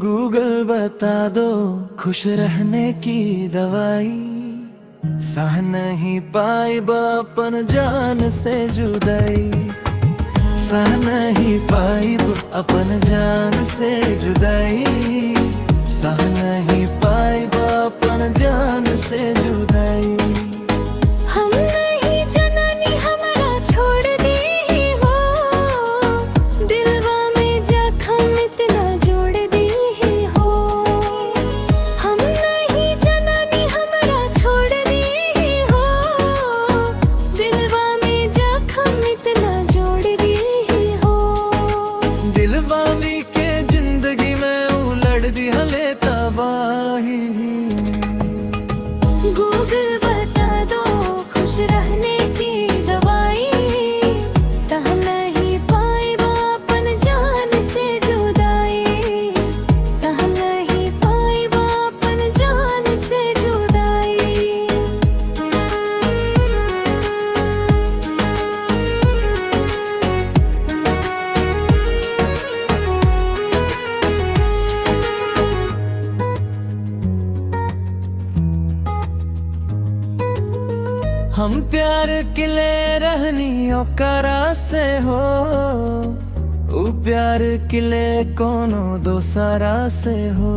Google बता दो खुश रहने की दवाई, सह नहीं पाई अपन जान से जुदाई, सह नहीं पाई अपन जान से जुदाई, सह नहीं पाई अपन जान से जुदाई। हम नहीं जननी हमारा छोड़ दी हो, दिलवा में जख्म इतना जोड़ दी हो। हम नहीं जननी हमारा छोड़ दी हो, दिलवा में जख्म इतना जोड़ दी हो। दिलवा में के जिंदगी में उलट दी हले तबाही। गूगल बता दो खुश रहने की दवाई, सह नहीं पाई अपन जान से जुदाई, सह नहीं पाई अपन जान से जुदाई। हम प्यार किले रहनी ओकरा से हो, ऊ प्यार किले कोनो दोसरा से हो।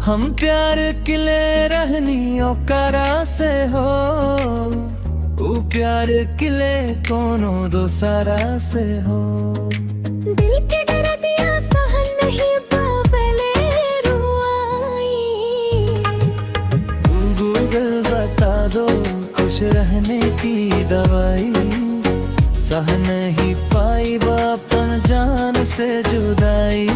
हम प्यार किले रहनी ओकरा से हो, ऊ प्यार किले कोनो दोसरा से हो। दिल के दर्दिया सहन नहीं पावेले रुआई। गूगल बता दो खुश रहने की दवाई, सह नहीं पाई अपन जान से जुदाई।